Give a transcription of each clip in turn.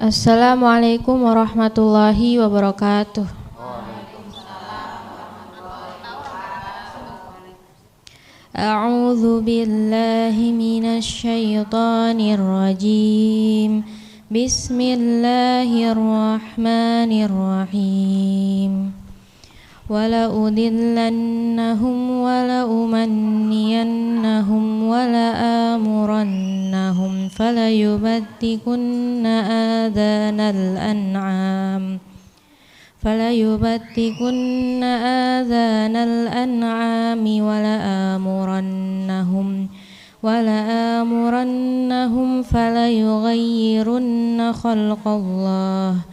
Assalamualaikum warahmatullahi wabarakatuh. A'udzu billahi minasy syaithanir rajim. Bismillahirrahmanirrahim. Wala udillannahum wala umanniyannahum wala amurannahum falayubtikunna adhanal an'am wala amurannahum falayughayyirunna khalqallah.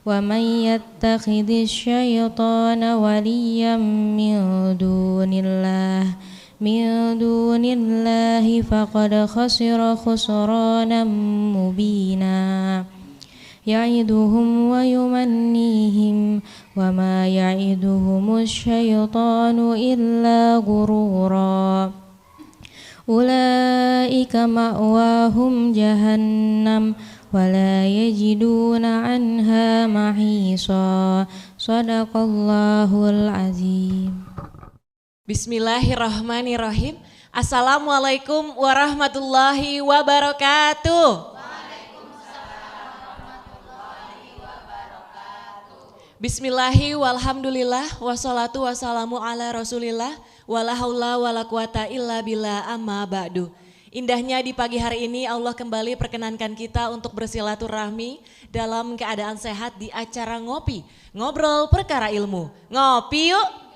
Wa may yattakhidhish syaitana waliyyan min dunillahi faqad khasira khusranan mubina. Ya'iduhum wa yumannihim wa ma ya'iduhumus syaitanu illa ghurura. Ulaika ma'wahum jahannam wala yajiduna anha mahisa. Shadaqallahul azim. Bismillahirrahmanirrahim. Assalamualaikum warahmatullahi wabarakatuh. Bismillahi walhamdulillah wassalatu wassalamu ala rasulillah wala haula wala quwata illa billah amma ba'du. Indahnya di pagi hari ini Allah kembali perkenankan kita untuk bersilaturahmi dalam keadaan sehat di acara ngobrol perkara ilmu. Ngopi yuk.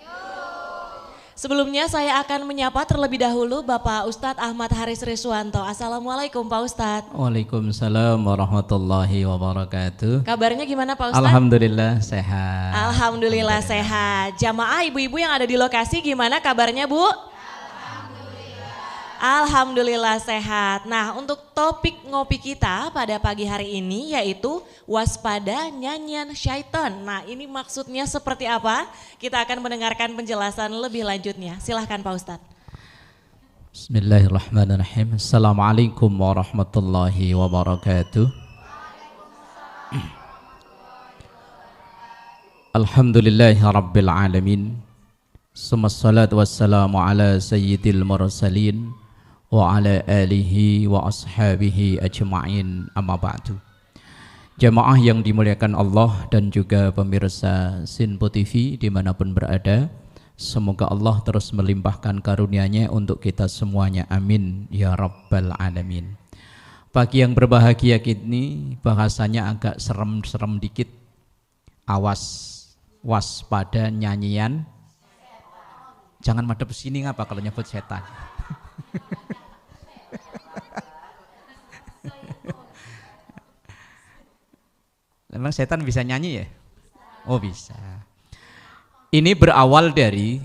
Sebelumnya saya akan menyapa terlebih dahulu Bapak Ustadz Ahmad Haris Riswanto. Assalamualaikum Pak Ustadz. Waalaikumsalam warahmatullahi wabarakatuh. Kabarnya gimana Pak Ustadz? Alhamdulillah sehat. Alhamdulillah sehat. Jamaah ibu-ibu yang ada di lokasi gimana kabarnya Bu? Alhamdulillah sehat. Nah, untuk topik ngopi kita pada pagi hari ini yaitu waspada nyanyian syaitan. Nah, ini maksudnya seperti apa? Kita akan mendengarkan penjelasan lebih lanjutnya. Silahkan Pak Ustadz. Bismillahirrahmanirrahim. Assalamualaikum warahmatullahi wabarakatuh. Alhamdulillahi rabbil alamin. Summassalatu wassalamu ala sayyidil mursalin wa ala alihi wa ashabihi ajma'in, amma ba'du. Jamaah yang dimuliakan Allah dan juga pemirsa Sinpo TV dimanapun berada, semoga Allah terus melimpahkan karunia-Nya untuk kita semuanya, amin ya rabbal alamin. Pagi yang berbahagia ini bahasanya agak serem-serem dikit. Awas, waspada nyanyian. Jangan madep sini ngapa kalau nyebut setan. Memang setan bisa nyanyi ya? Oh bisa. Ini berawal dari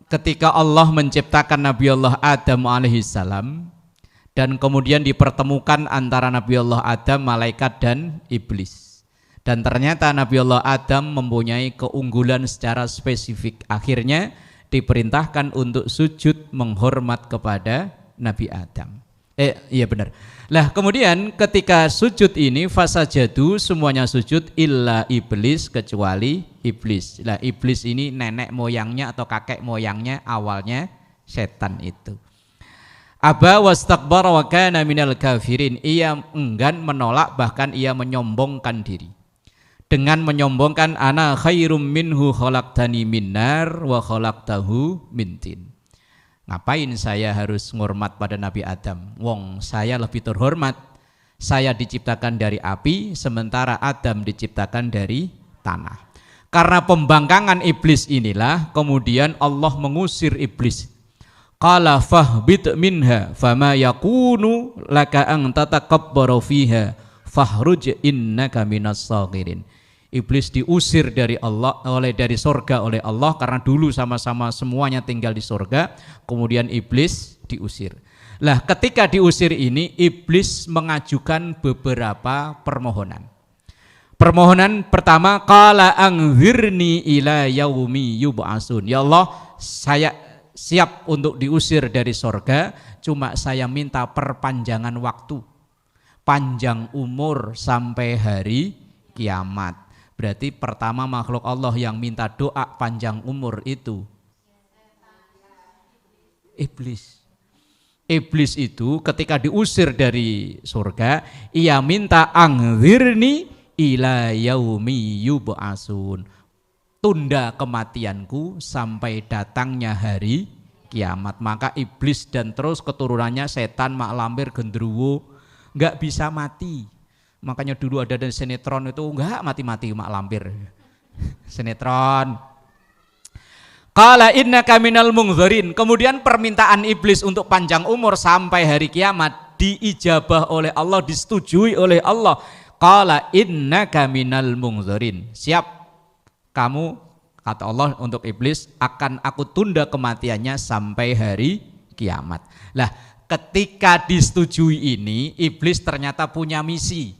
ketika Allah menciptakan Nabi Allah Adam alaihissalam dan kemudian dipertemukan antara Nabi Allah Adam, malaikat dan iblis. Dan ternyata Nabi Allah Adam mempunyai keunggulan secara spesifik. Akhirnya diperintahkan untuk sujud menghormat kepada Nabi Adam. Iya benar. Lah kemudian ketika sujud ini fasajadu, semuanya sujud illa iblis, kecuali iblis. Lah iblis ini nenek moyangnya atau kakek moyangnya awalnya setan itu. Aba wastakbara wa kana minal kafirin. Ia enggan, menolak, bahkan ia menyombongkan diri. Dengan menyombongkan ana khairum minhu khalaqtani min nar wa khalaqtahu min tin. Ngapain saya harus ngormat pada Nabi Adam? Wong saya lebih terhormat. Saya diciptakan dari api, sementara Adam diciptakan dari tanah. Karena pembangkangan iblis inilah kemudian Allah mengusir iblis. Qala fahbit minha fama yakunu laka an tatakabbaru fiha fahruj innaka minas saghirin. Iblis diusir dari sorga oleh Allah karena dulu sama-sama semuanya tinggal di sorga, kemudian iblis diusir. Lah ketika diusir ini iblis mengajukan beberapa permohonan. Permohonan pertama, qala anzirni ila yaumi yub'atsun. Ya Allah, saya siap untuk diusir dari sorga, cuma saya minta perpanjangan waktu. panjang umur sampai hari kiamat. Berarti pertama makhluk Allah yang minta doa panjang umur itu iblis. Iblis itu ketika diusir dari surga, ia minta anzirni ila yaumi yub'atsun. Tunda kematianku sampai datangnya hari kiamat. Maka iblis dan terus keturunannya setan, mak lampir, gendruwo nggak bisa mati. Makanya dulu ada sinetron itu nggak mati-mati mak lampir. Sinetron. Qala innaka minal mungdharin. Kemudian permintaan iblis untuk panjang umur sampai hari kiamat diijabah oleh Allah, disetujui oleh Allah. Qala innaka minal mungdharin. Siap, kamu, kata Allah untuk iblis, akan aku tunda kematiannya sampai hari kiamat. Lah, ketika disetujui ini, iblis ternyata punya misi,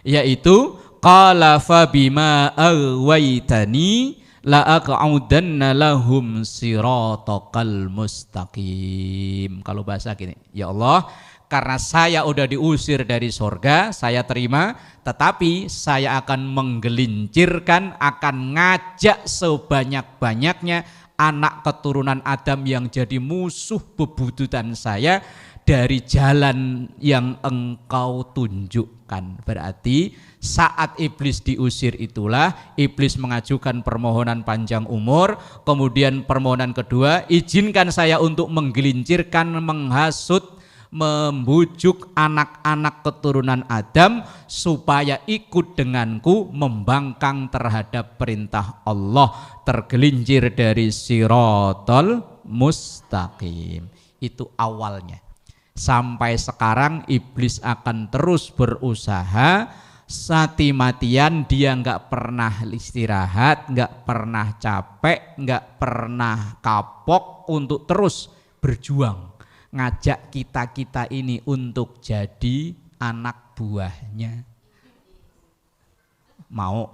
yaitu qala fa bima aghwaytani la aq'udanna lahum siratal mustaqim. Kalau bahasa gini, ya Allah, karena saya udah diusir dari surga, saya terima, tetapi saya akan menggelincirkan, akan ngajak sebanyak-banyaknya anak keturunan Adam yang jadi musuh bebuyutan saya dari jalan yang engkau tunjukkan. Berarti saat iblis diusir itulah iblis mengajukan permohonan panjang umur. Kemudian permohonan kedua, izinkan saya untuk menggelincirkan, menghasut, membujuk anak-anak keturunan Adam supaya ikut denganku membangkang terhadap perintah Allah, tergelincir dari siratal mustaqim. Itu awalnya. Sampai sekarang iblis akan terus berusaha, mati-matian dia nggak pernah istirahat, nggak pernah capek, nggak pernah kapok untuk terus berjuang, ngajak kita ini untuk jadi anak buahnya. Mau?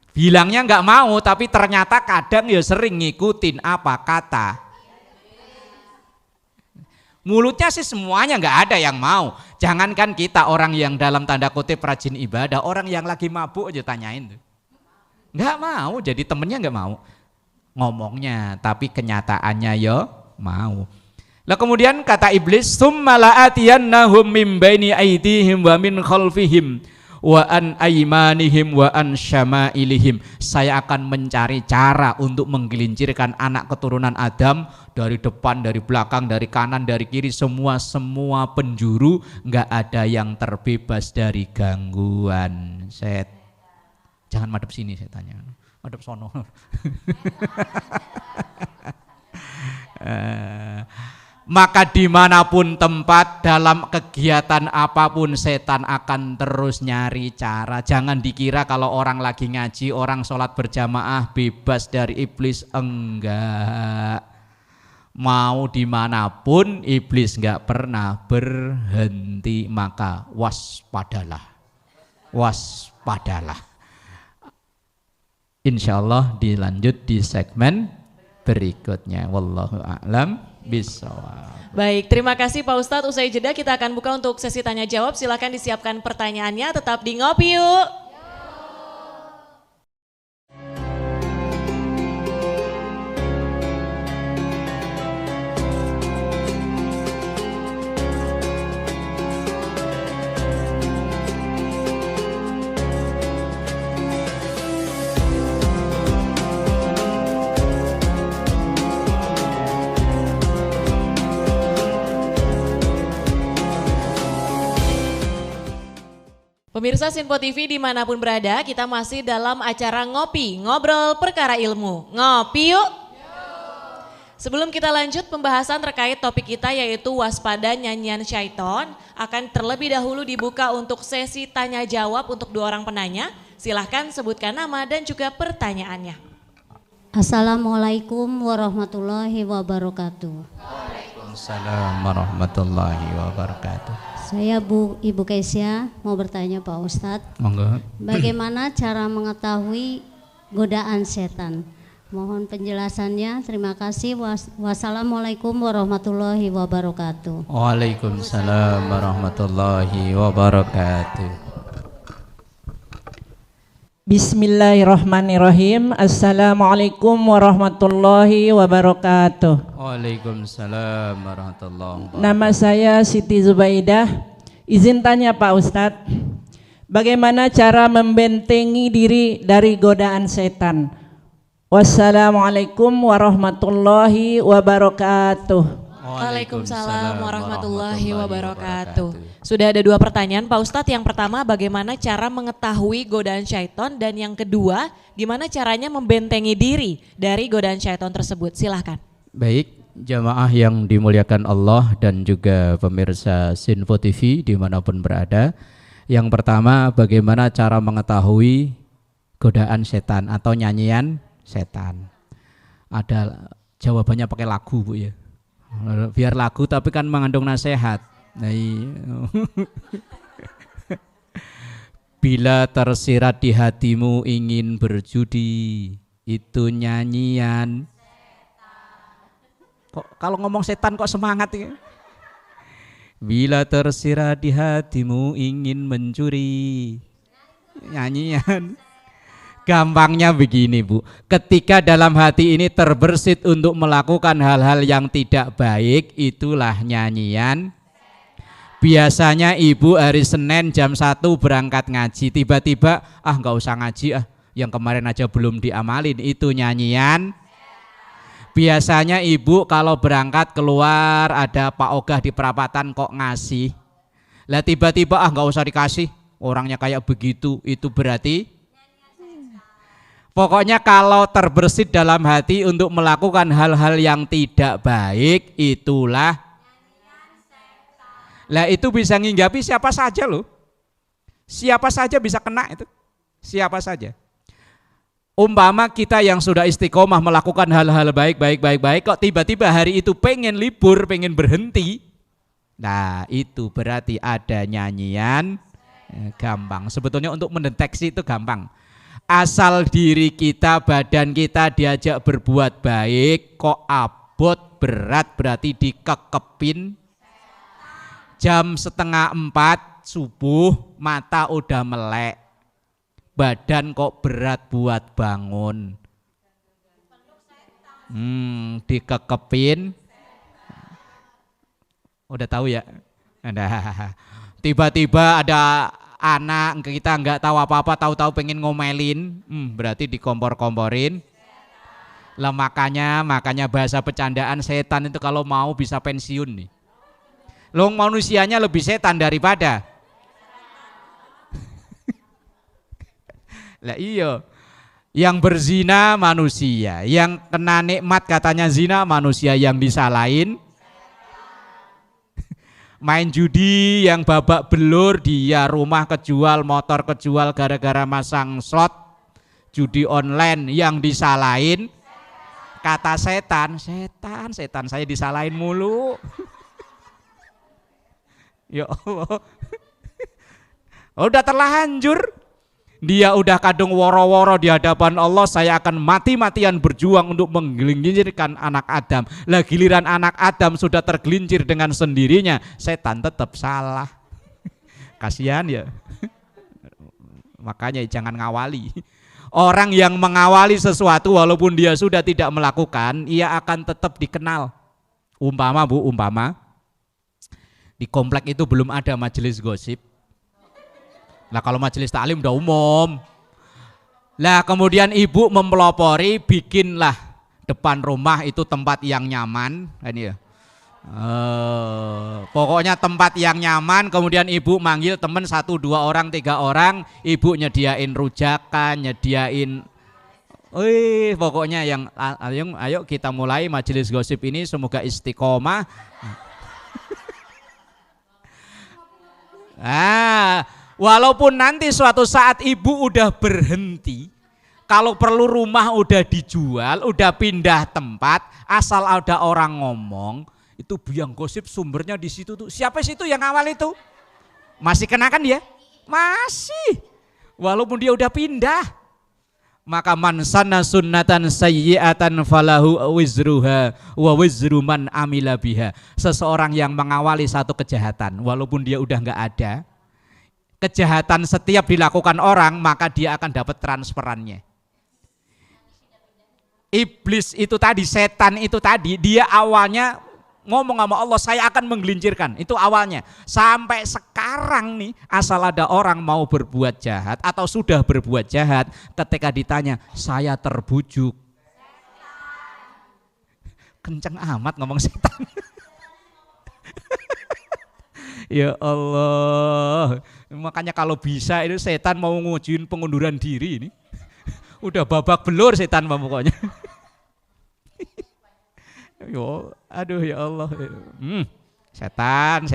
Bilangnya nggak mau, tapi ternyata kadang ya sering ngikutin apa kata. Mulutnya sih semuanya nggak ada yang mau. Jangankan kita orang yang dalam tanda kutip rajin ibadah, orang yang lagi mabuk aja tanyain tuh. Nggak mau, jadi temennya nggak mau. Ngomongnya, tapi kenyataannya ya mau. Lah kemudian kata iblis, "Tsumma la'atiyannahum min baini aydihim wa min khalfihim wa an aymanihim wa an syama'ilihim." Saya akan mencari cara untuk menggelincirkan anak keturunan Adam dari depan, dari belakang, dari kanan, dari kiri, semua penjuru, nggak ada yang terbebas dari gangguan. Jangan madep sini, saya tanya, madep sono. Maka dimanapun tempat, dalam kegiatan apapun, setan akan terus nyari cara. Jangan dikira kalau orang lagi ngaji, orang sholat berjamaah bebas dari iblis. Enggak. Mau dimanapun iblis enggak pernah berhenti. Maka waspadalah. Waspadalah. Insya Allah dilanjut di segmen berikutnya. Wallahu a'lam bisawab. Baik, terima kasih Pak Ustadz. Usai jeda kita akan buka untuk sesi tanya jawab. Silakan disiapkan pertanyaannya. Tetap di Ngopi Yuk. Pemirsa Sinpo TV dimanapun berada, kita masih dalam acara Ngopi, ngobrol perkara ilmu. Ngopi yuk. Sebelum kita lanjut pembahasan terkait topik kita yaitu waspada nyanyian syaiton, akan terlebih dahulu dibuka untuk sesi tanya jawab untuk dua orang penanya. Silahkan sebutkan nama dan juga pertanyaannya. Assalamualaikum warahmatullahi wabarakatuh. Waalaikumsalam warahmatullahi wabarakatuh. Saya Ibu Kesia mau bertanya Pak Ustadz. Monggo. Bagaimana cara mengetahui godaan setan? Mohon penjelasannya. Terima kasih. Wassalamualaikum warahmatullahi wabarakatuh. Waalaikumsalam warahmatullahi wabarakatuh. Bismillahirrahmanirrahim. Assalamualaikum warahmatullahi wabarakatuh. Waalaikumsalam warahmatullahi wabarakatuh. Nama saya Siti Zubaidah. Izin tanya Pak Ustadz, bagaimana cara membentengi diri dari godaan setan? Wassalamualaikum warahmatullahi wabarakatuh. Waalaikumsalam warahmatullahi wabarakatuh. Sudah ada 2 pertanyaan Pak Ustadz. Yang pertama, bagaimana cara mengetahui godaan syaitan, dan yang kedua, gimana caranya membentengi diri dari godaan syaitan tersebut? Silahkan. Baik, jamaah yang dimuliakan Allah dan juga pemirsa Sinfo TV dimanapun berada. Yang pertama, bagaimana cara mengetahui godaan setan atau nyanyian setan? Ada jawabannya pakai lagu, Bu ya. Biar lagu tapi kan mengandung nasihat. Nah, bila tersirat di hatimu ingin berjudi, itu nyanyian. Kok kalau ngomong setan kok semangat ya? Bila tersirat di hatimu ingin mencuri, nyanyian. Gampangnya begini, Bu. Ketika dalam hati ini terbersit untuk melakukan hal-hal yang tidak baik, itulah nyanyian. Biasanya ibu hari Senin jam 1 berangkat ngaji, tiba-tiba nggak usah ngaji, yang kemarin aja belum diamalin, itu nyanyian. Biasanya ibu kalau berangkat keluar ada Pak Ogah di perapatan kok ngasih, lah tiba-tiba nggak usah dikasih, orangnya kayak begitu, itu berarti. Pokoknya kalau terbersit dalam hati untuk melakukan hal-hal yang tidak baik, itulah. Lah itu bisa nginggapi siapa saja loh. Siapa saja bisa kena itu. Siapa saja. Umpama kita yang sudah istiqomah melakukan hal-hal baik, kok tiba-tiba hari itu pengen libur, pengen berhenti. Nah itu berarti ada nyanyian. Gampang. Sebetulnya untuk mendeteksi itu gampang. Asal diri kita, badan kita diajak berbuat baik, kok abot berat berarti dikekepin. Jam 3:30 subuh mata udah melek, badan kok berat buat bangun. Dikekepin. Udah tahu ya? Tiba-tiba ada anak kita nggak tahu apa-apa, tahu-tahu pengen ngomelin, berarti dikompor-komporin. Lah makanya bahasa bercandaan setan itu kalau mau bisa pensiun nih. Loh manusianya lebih setan daripada. Lah iya. Yang berzina manusia, yang kena nikmat katanya zina manusia, yang disalahin. Main judi yang babak belur, dia rumah kejual, motor kejual gara-gara masang slot judi online, yang disalahin kata setan saya disalahin mulu. Ya Allah. Udah terlanjur. Dia udah kadung woro-woro di hadapan Allah, saya akan mati-matian berjuang untuk menggelincirkan anak Adam. Lah giliran anak Adam sudah tergelincir dengan sendirinya, setan tetap salah. Kasihan ya. Makanya jangan ngawali. Orang yang mengawali sesuatu walaupun dia sudah tidak melakukan, ia akan tetap dikenal. Umpama Bu, di komplek itu belum ada majelis gosip. Nah kalau majelis taklim udah umum. Lah kemudian ibu mempelopori, bikinlah depan rumah itu tempat yang nyaman, ini ya. Pokoknya tempat yang nyaman. Kemudian ibu manggil temen 1, 2 orang, 3 orang, ibu nyediain rujakan, nyediain. Pokoknya yang ayo kita mulai majelis gosip ini, semoga istiqomah. Walaupun nanti suatu saat ibu udah berhenti, kalau perlu rumah udah dijual, udah pindah tempat, asal ada orang ngomong, itu biang gosip sumbernya di situ tuh. Siapa situ yang awal itu? Masih kenakan dia? Masih. Walaupun dia udah pindah. Maka man sanna sunnatan sayyi'atan falahu wizruha wa wizru man amila biha. Seseorang yang mengawali satu kejahatan walaupun dia udah nggak ada, kejahatan setiap dilakukan orang maka dia akan dapat transferannya. Iblis itu tadi, setan itu tadi, dia awalnya ngomong sama Allah, saya akan menggelincirkan, itu awalnya. Sampai sekarang nih, asal ada orang mau berbuat jahat atau sudah berbuat jahat, ketika ditanya, saya terbujuk. Kenceng amat ngomong setan. Ya Allah, makanya kalau bisa itu setan mau ngujuin pengunduran diri ini. Udah babak belur setan pokoknya. Yo, aduh ya Allah. Setan.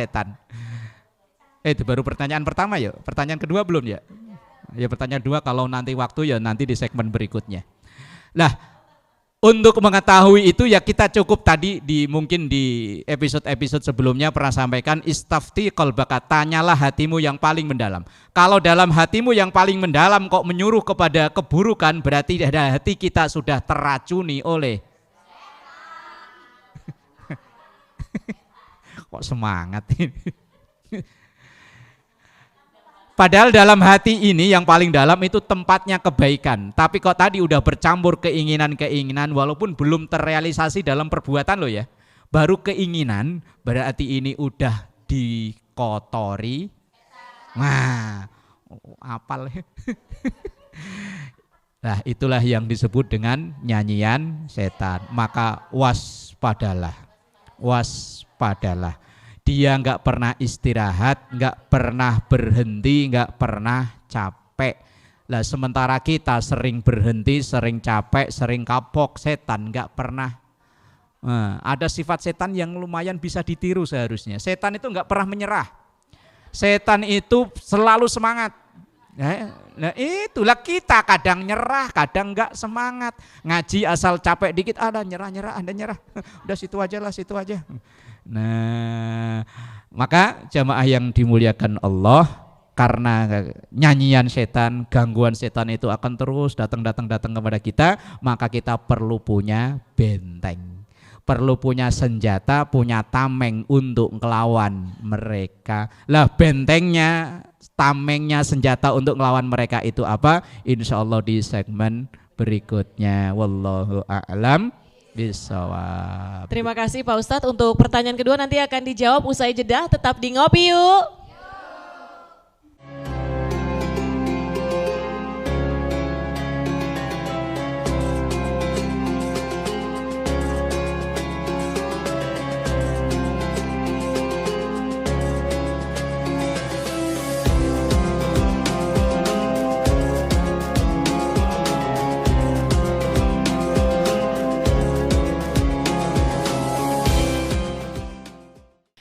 Itu baru pertanyaan pertama ya. Pertanyaan kedua belum ya? Ya pertanyaan kedua kalau nanti waktu ya nanti di segmen berikutnya. Nah, untuk mengetahui itu ya kita cukup tadi mungkin di episode-episode sebelumnya pernah sampaikan istafti qalbaka, tanyalah hatimu yang paling mendalam. Kalau dalam hatimu yang paling mendalam kok menyuruh kepada keburukan, berarti hati kita sudah teracuni oleh kok semangat ini. Padahal dalam hati ini yang paling dalam itu tempatnya kebaikan. Tapi kok tadi udah bercampur keinginan-keinginan walaupun belum terrealisasi dalam perbuatan loh ya. Baru keinginan berarti ini udah dikotori. Nah, apal. Nah, itulah yang disebut dengan nyanyian setan. Maka waspadalah. Dia nggak pernah istirahat, nggak pernah berhenti, nggak pernah capek. Lah sementara kita sering berhenti, sering capek, sering kapok, setan nggak pernah. Ada sifat setan yang lumayan bisa ditiru seharusnya. Setan itu nggak pernah menyerah. Setan itu selalu semangat. Nah itulah kita kadang nyerah, kadang nggak semangat. Ngaji asal capek dikit, ada nyerah, Anda nyerah. Udah situ aja. Nah, maka jamaah yang dimuliakan Allah, karena nyanyian setan, gangguan setan itu akan terus datang kepada kita, maka kita perlu punya benteng, perlu punya senjata, punya tameng untuk ngelawan mereka. Lah bentengnya, tamengnya, senjata untuk ngelawan mereka itu apa? Insya Allah di segmen berikutnya. Wallahu a'lam bisawab. Terima kasih Pak Ustadz. Untuk pertanyaan kedua nanti akan dijawab usai jeda. Tetap di Ngopi Yuk.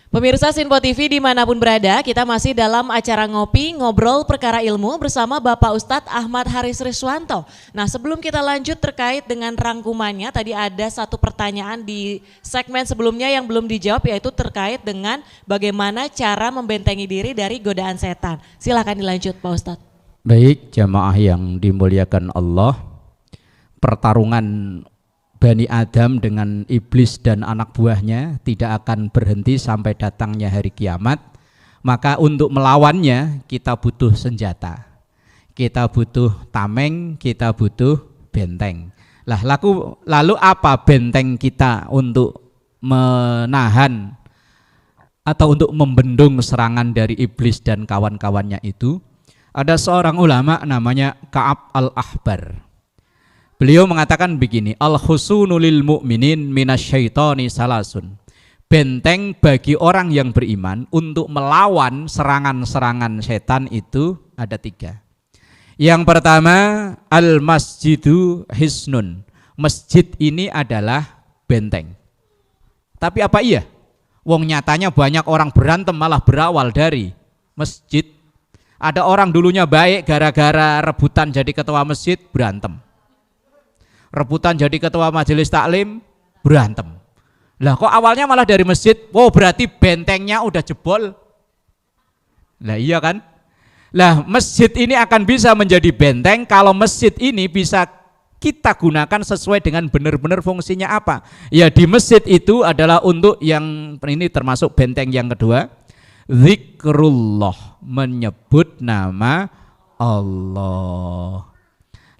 Pemirsa Sinpo TV dimanapun berada, kita masih dalam acara Ngopi, Ngobrol Perkara Ilmu bersama Bapak Ustadz Ahmad Haris Riswanto. Nah sebelum kita lanjut terkait dengan rangkumannya, tadi ada satu pertanyaan di segmen sebelumnya yang belum dijawab, yaitu terkait dengan bagaimana cara membentengi diri dari godaan setan. Silakan dilanjut Pak Ustadz. Baik jamaah yang dimuliakan Allah, pertarungan Bani Adam dengan iblis dan anak buahnya tidak akan berhenti sampai datangnya hari kiamat. Maka untuk melawannya kita butuh senjata, kita butuh tameng, kita butuh benteng. Lah lalu apa benteng kita untuk menahan atau untuk membendung serangan dari iblis dan kawan-kawannya itu? Ada seorang ulama namanya Ka'ab al-Ahbar. Beliau mengatakan begini, al-husunu lil mu'minin minasyaitoni salasun. Benteng bagi orang yang beriman untuk melawan serangan-serangan setan itu ada 3. Yang pertama, al-masjidu hisnun. Masjid ini adalah benteng. Tapi apa iya? Wong nyatanya banyak orang berantem malah berawal dari masjid. Ada orang dulunya baik, gara-gara rebutan jadi ketua masjid berantem. Rebutan jadi ketua majelis taklim berantem. Lah kok awalnya malah dari masjid? Wow, berarti bentengnya udah jebol. Lah iya kan? Lah, masjid ini akan bisa menjadi benteng kalau masjid ini bisa kita gunakan sesuai dengan benar-benar fungsinya apa. Ya, di masjid itu adalah untuk yang ini termasuk benteng yang kedua, zikrullah, menyebut nama Allah.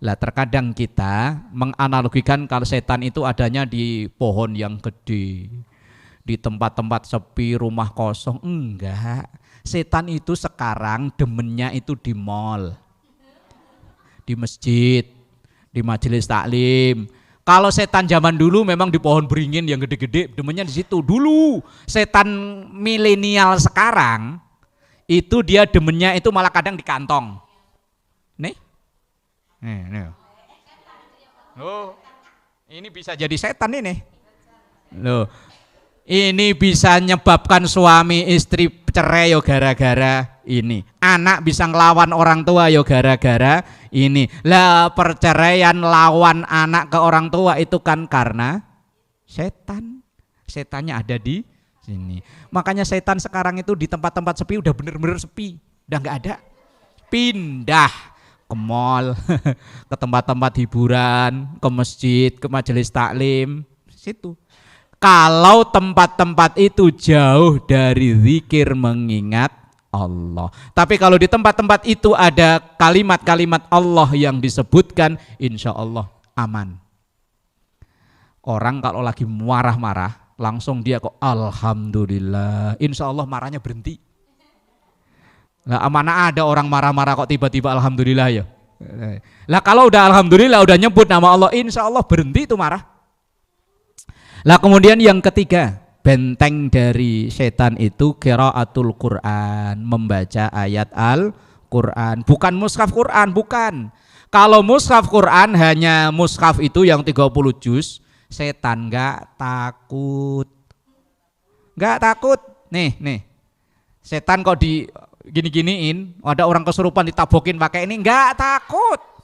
Lah, terkadang kita menganalogikan kalau setan itu adanya di pohon yang gede, di tempat-tempat sepi, rumah kosong. Enggak. Setan itu sekarang demennya itu di mall, di masjid, di majelis taklim. Kalau setan zaman dulu memang di pohon beringin yang gede-gede, demennya di situ. Dulu setan milenial sekarang itu dia demennya itu malah kadang di kantong. Nih. Nih. Loh, ini bisa jadi setan ini. Loh. Ini bisa menyebabkan suami istri cerai yo gara-gara ini. Anak bisa ngelawan orang tua yo gara-gara ini. Lah, perceraian lawan anak ke orang tua itu kan karena setan. Setannya ada di sini. Makanya setan sekarang itu di tempat-tempat sepi udah bener-bener sepi. Udah nggak ada. Pindah ke mall, ke tempat-tempat hiburan, ke masjid, ke majelis taklim, situ. Kalau tempat-tempat itu jauh dari zikir mengingat Allah. Tapi kalau di tempat-tempat itu ada kalimat-kalimat Allah yang disebutkan, insya Allah aman. Orang kalau lagi marah-marah, langsung dia kok alhamdulillah, insya Allah marahnya berhenti. Lah, mana ada orang marah-marah kok tiba-tiba alhamdulillah ya. Lah, kalau udah alhamdulillah, udah nyebut nama Allah, insya Allah berhenti itu marah. Lah, kemudian yang ketiga, benteng dari setan itu qiraatul Quran, membaca ayat Al-Quran. Bukan mushaf Quran, bukan. Kalau mushaf Quran hanya mushaf itu yang 30 juz, setan enggak takut. Enggak takut. Nih. Setan kok di gini-giniin, ada orang kesurupan ditabokin pakai ini, enggak takut.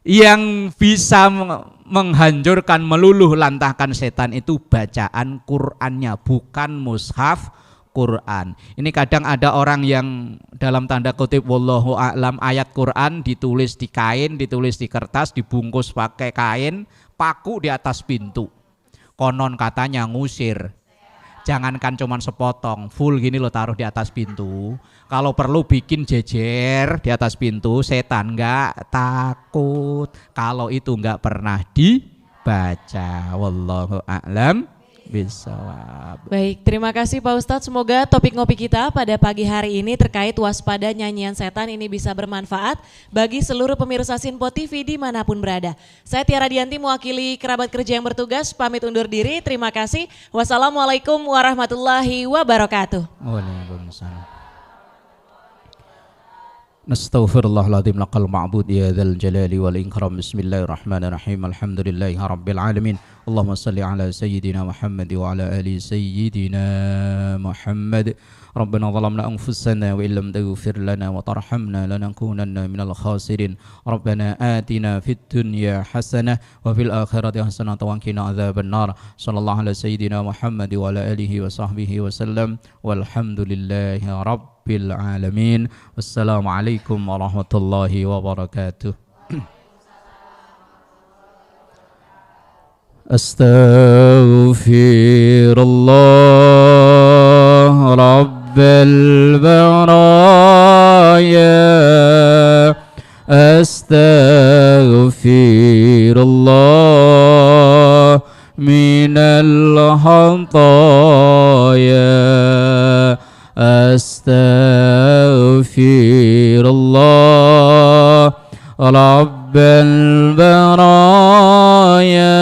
Yang bisa menghancurkan, meluluh lantahkan setan itu bacaan Qur'annya, bukan mushaf Quran. Ini kadang ada orang yang dalam tanda kutip wallahu a'lam, ayat Quran ditulis di kain, ditulis di kertas, dibungkus pakai kain, paku di atas pintu. Konon katanya ngusir. Jangankan cuman sepotong, full gini lo taruh di atas pintu. Kalau perlu bikin jejer di atas pintu, setan enggak takut. Kalau itu enggak pernah dibaca. Wallahu a'lam bishawab. Baik, terima kasih Pak Ustadz. Semoga topik ngopi kita pada pagi hari ini terkait waspada nyanyian setan ini bisa bermanfaat bagi seluruh pemirsa Sinpo TV dimanapun berada. Saya Tiara Dianti mewakili kerabat kerja yang bertugas, pamit undur diri. Terima kasih. Wassalamualaikum warahmatullahi wabarakatuh. Waalaikumsalam. Nastaghfirullahaladzim laqal ma'bud ya dzal jalali wal ikram. Bismillahirrahmanirrahim. Alhamdulillahi rabbil alamin. Allahumma salli ala sayyidina Muhammad wa ala ali sayyidina Muhammad. Rabbana zalamna anfusana wa illam taghfir lana wa tarhamna lanakunanna minal khasirin. Rabbana atina fid dunya hasanah wa fil akhirati hasanah wa qina adzabannar. Sallallahu ala sayyidina Muhammad wa ala alihi wa sahbihi wa sallam. Walhamdulillahi rabbil alamin. Wassalamualaikum warahmatullahi wabarakatuh. Astaghfirullah Rabbal baraya. Astaghfirullah minal khataya. Astaghfirullah Rabbal baraya.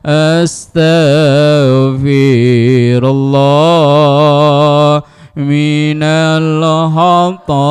Astaghfirullah minal khataya.